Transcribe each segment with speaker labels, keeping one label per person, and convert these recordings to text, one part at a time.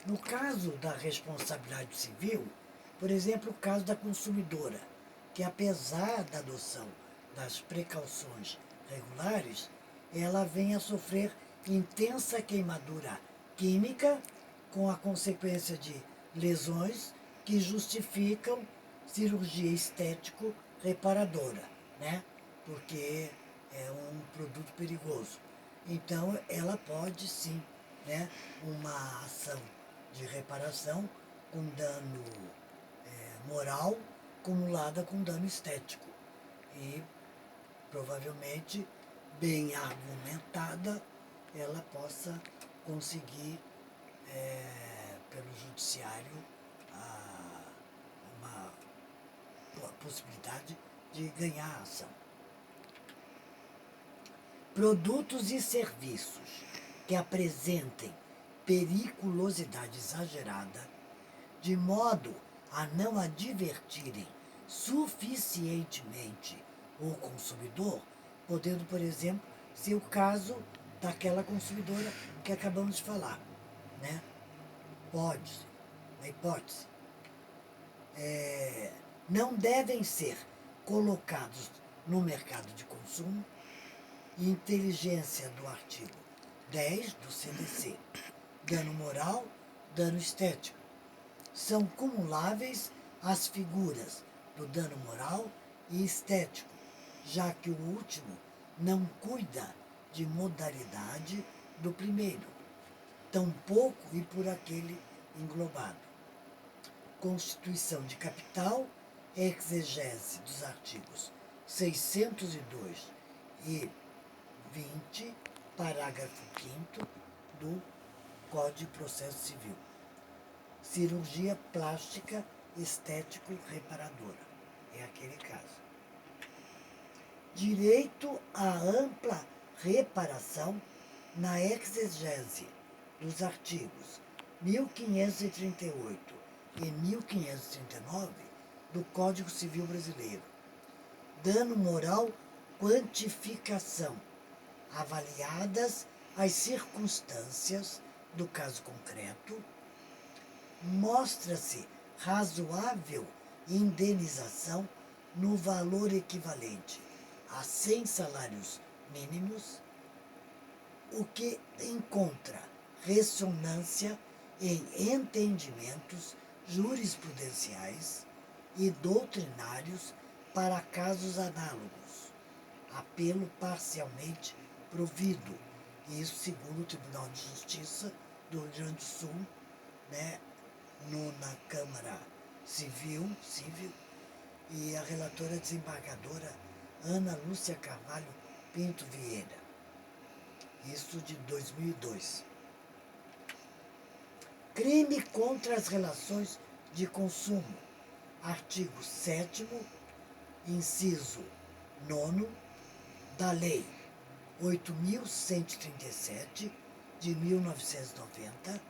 Speaker 1: No caso da responsabilidade civil, por exemplo, o caso da consumidora, que apesar da adoção das precauções regulares, ela vem a sofrer intensa queimadura química com a consequência de lesões que justificam cirurgia estético reparadora, né? Porque é um produto perigoso. Então, ela pode sim, né, uma ação de reparação com dano moral acumulada com dano estético. E provavelmente, bem argumentada, ela possa conseguir, pelo judiciário, a, uma possibilidade de ganhar a ação. Produtos e serviços que apresentem periculosidade exagerada, de modo a não advertirem suficientemente o consumidor, podendo, por exemplo, ser o caso daquela consumidora que acabamos de falar, né? Pode, uma hipótese. Não devem ser colocados no mercado de consumo inteligência do artigo 10 do CDC. Dano moral, dano estético. São cumuláveis as figuras do dano moral e estético, já que o último não cuida de modalidade do primeiro, tampouco e por aquele englobado. Constituição de capital, exegese dos artigos 602 e 20, parágrafo 5º do Código de Processo Civil. Cirurgia plástica estético reparadora. É aquele caso. Direito à ampla reparação na exegese dos artigos 1538 e 1539 do Código Civil Brasileiro. Dano moral, quantificação, avaliadas as circunstâncias do caso concreto, mostra-se razoável indenização no valor equivalente a 100 salários mínimos, o que encontra ressonância em entendimentos jurisprudenciais e doutrinários para casos análogos, apelo parcialmente provido, isso segundo o Tribunal de Justiça do Rio Grande do Sul, né, na Câmara Civil, e a relatora desembargadora Ana Lúcia Carvalho Pinto Vieira, isso de 2002. Crime contra as relações de consumo, artigo 7º, inciso 9º, da Lei 8.137, de 1990,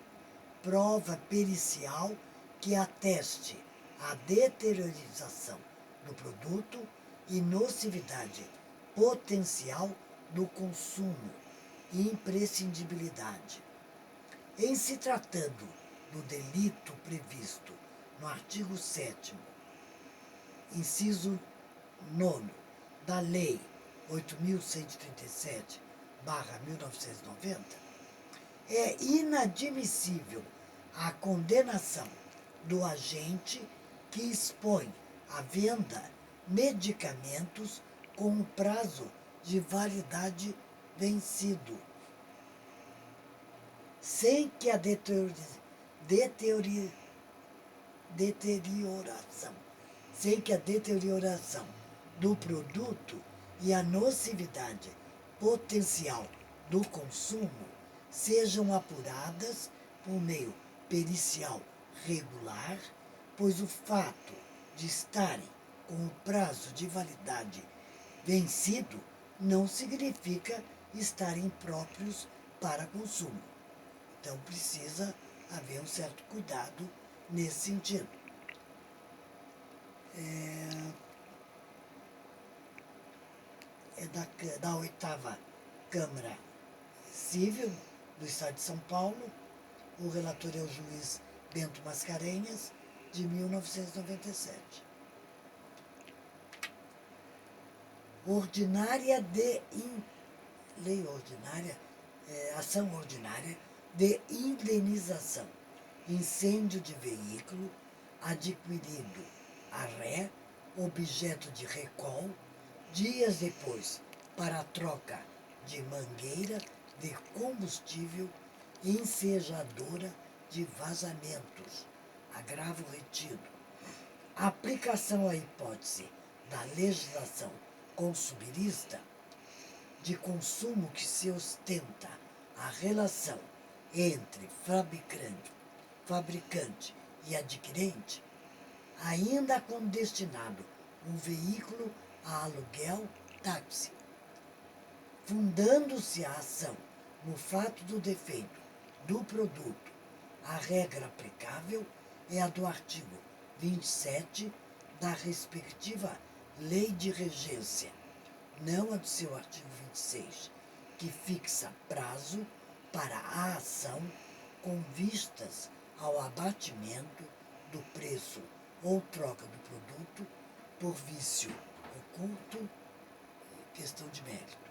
Speaker 1: prova pericial que ateste a deteriorização do produto e nocividade potencial do consumo e imprescindibilidade. Em se tratando do delito previsto no artigo 7º, inciso 9º, da Lei 8.137/1990, é inadmissível a condenação do agente que expõe à venda medicamentos com um prazo de validade vencido, sem que a deterioração do produto e a nocividade potencial do consumo sejam apuradas por meio pericial regular, pois o fato de estarem com o prazo de validade vencido não significa estarem próprios para consumo. Então precisa haver um certo cuidado nesse sentido. É da 8ª Câmara Civil do Estado de São Paulo, O relator é o juiz Bento Mascarenhas, de 1997. Lei ordinária, ação ordinária de indenização, incêndio de veículo adquirido a ré, objeto de recall, dias depois, para a troca de mangueira de combustível ensejadora de vazamentos, agravo retido. Aplicação à hipótese da legislação consumidista de consumo que se ostenta a relação entre fabricante e adquirente, ainda com destinado um veículo a aluguel táxi, fundando-se a ação no fato do defeito do produto. A regra aplicável é a do artigo 27 da respectiva lei de regência, não a do seu artigo 26, que fixa prazo para a ação com vistas ao abatimento do preço ou troca do produto por vício oculto, questão de mérito.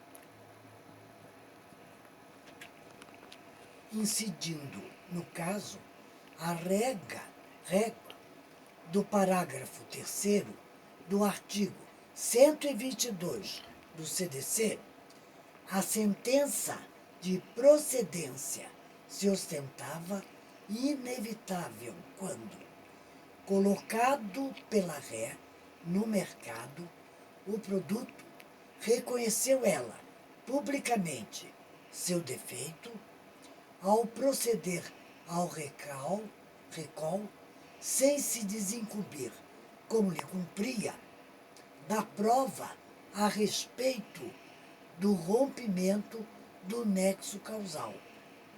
Speaker 1: Incidindo, no caso, a régua do parágrafo 3º do artigo 122 do CDC, a sentença de procedência se ostentava inevitável quando, colocado pela ré no mercado, o produto reconheceu ela publicamente seu defeito ao proceder ao recall sem se desincumbir, como lhe cumpria, da prova a respeito do rompimento do nexo causal,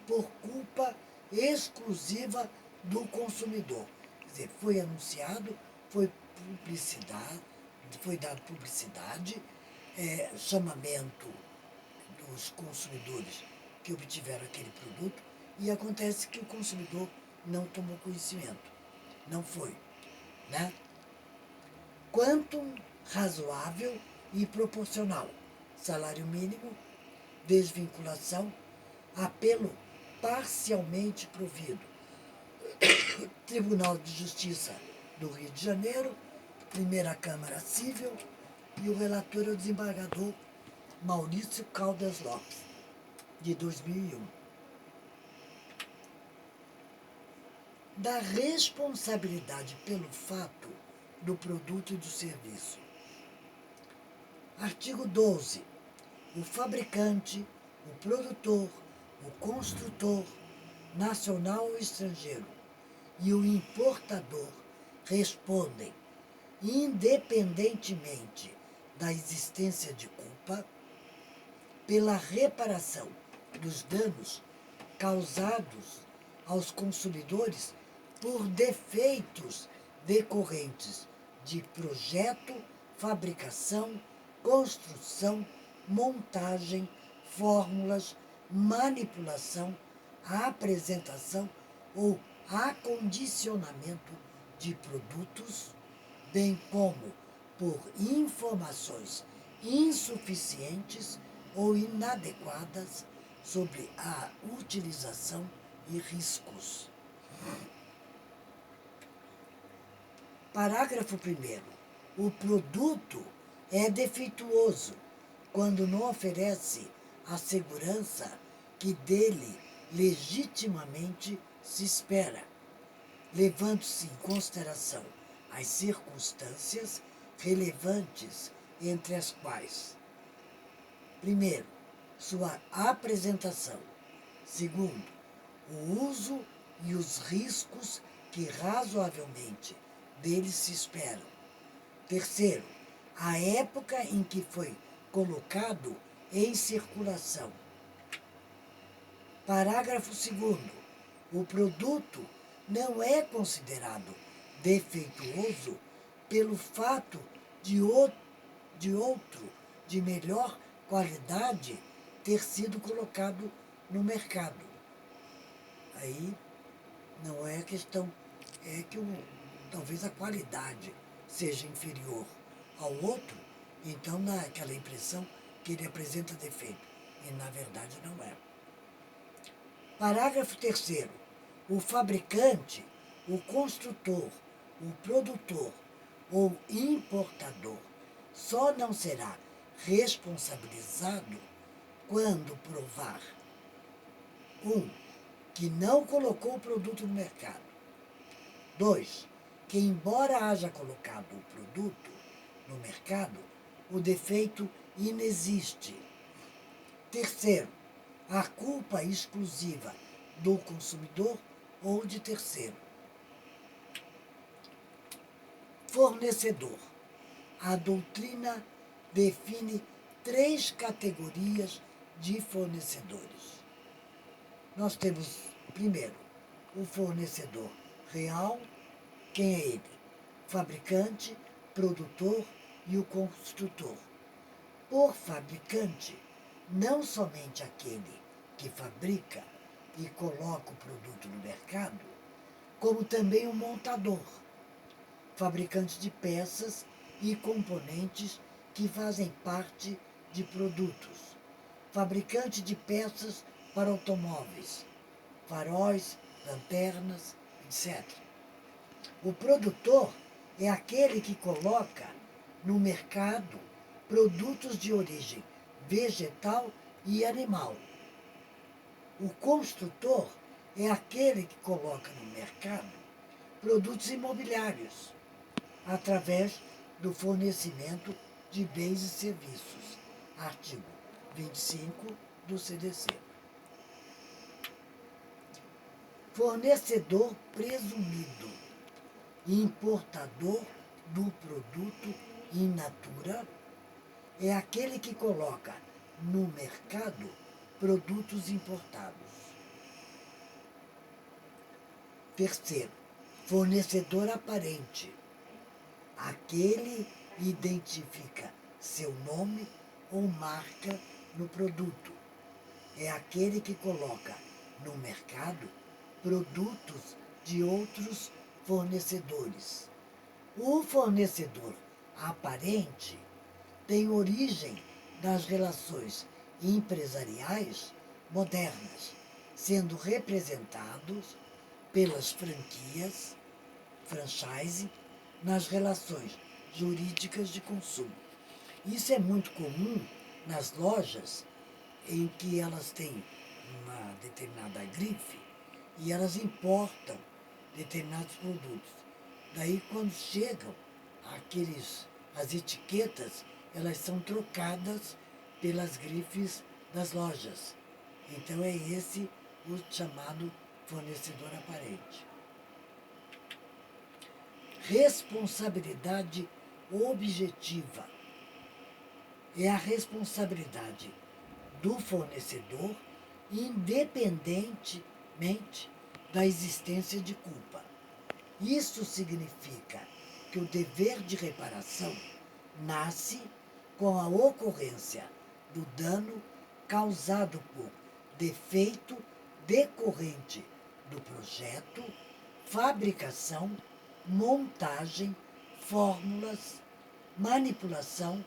Speaker 1: por culpa exclusiva do consumidor. Quer dizer, foi anunciado, foi dado publicidade, chamamento dos consumidores que obtiveram aquele produto, e acontece que o consumidor não tomou conhecimento. Não foi, né? Quantum razoável e proporcional. Salário mínimo, desvinculação, apelo parcialmente provido. Tribunal de Justiça do Rio de Janeiro, Primeira Câmara Civil, e o relator é o desembargador Maurício Caldas Lopes, de 2001. Da responsabilidade pelo fato do produto e do serviço. Artigo 12. O fabricante, o produtor, o construtor, nacional ou estrangeiro, e o importador respondem, independentemente da existência de culpa, pela reparação dos danos causados aos consumidores por defeitos decorrentes de projeto, fabricação, construção, montagem, fórmulas, manipulação, apresentação ou acondicionamento de produtos, bem como por informações insuficientes ou inadequadas sobre a utilização e riscos. Parágrafo 1º. O produto é defeituoso quando não oferece a segurança que dele legitimamente se espera, levando-se em consideração as circunstâncias relevantes, entre as quais: primeiro, sua apresentação; segundo, o uso e os riscos que razoavelmente dele se esperam; terceiro, a época em que foi colocado em circulação. Parágrafo 2º. O produto não é considerado defeituoso pelo fato de outro de melhor qualidade ter sido colocado no mercado. Aí Não é questão, é que talvez a qualidade seja inferior ao outro, então dá aquela impressão que ele apresenta defeito. E na verdade não é. Parágrafo 3º. O fabricante, o construtor, o produtor ou importador só não será responsabilizado quando provar: 1. Que não colocou o produto no mercado. 2. Que embora haja colocado o produto no mercado, o defeito inexiste. 3º, a culpa exclusiva do consumidor ou de terceiro. Fornecedor. A doutrina define 3 categorias de fornecedores. Nós temos, primeiro, o fornecedor real. Quem é ele? Fabricante, produtor e o construtor. Por fabricante, não somente aquele que fabrica e coloca o produto no mercado, como também o montador, fabricante de peças e componentes que fazem parte de produtos, fabricante de peças para automóveis, faróis, lanternas, etc. O produtor é aquele que coloca no mercado produtos de origem vegetal e animal. O construtor é aquele que coloca no mercado produtos imobiliários, através do fornecimento de bens e serviços. Artigo 25 do CDC. Fornecedor presumido, importador do produto in natura, é aquele que coloca no mercado produtos importados. Terceiro, fornecedor aparente. Aquele identifica seu nome ou marca no produto. É aquele que coloca no mercado produtos de outros fornecedores. O fornecedor aparente tem origem nas relações empresariais modernas, sendo representados pelas franquias, franchise, nas relações jurídicas de consumo. Isso é muito comum nas lojas em que elas têm uma determinada grife e elas importam determinados produtos. Daí, quando chegam as etiquetas, elas são trocadas pelas grifes das lojas. Então é esse o chamado fornecedor aparente. Responsabilidade objetiva. É a responsabilidade do fornecedor independentemente da existência de culpa. Isso significa que o dever de reparação nasce com a ocorrência do dano causado por defeito decorrente do projeto, fabricação, montagem, fórmulas, manipulação,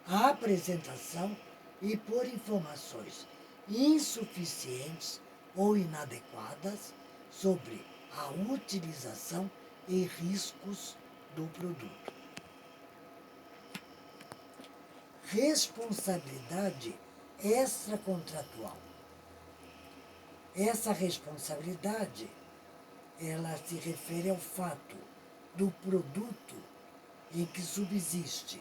Speaker 1: apresentação e por informações insuficientes ou inadequadas sobre a utilização e riscos do produto. Responsabilidade extracontratual. Essa responsabilidade, ela se refere ao fato do produto em que subsiste,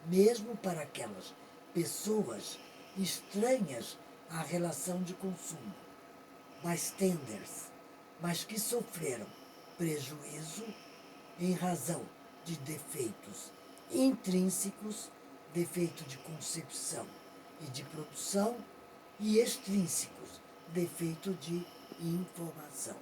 Speaker 1: mesmo para aquelas pessoas estranhas à relação de consumo, bystanders, mas que sofreram prejuízo em razão de defeitos intrínsecos, defeito de concepção e de produção, e extrínsecos, defeito de informação.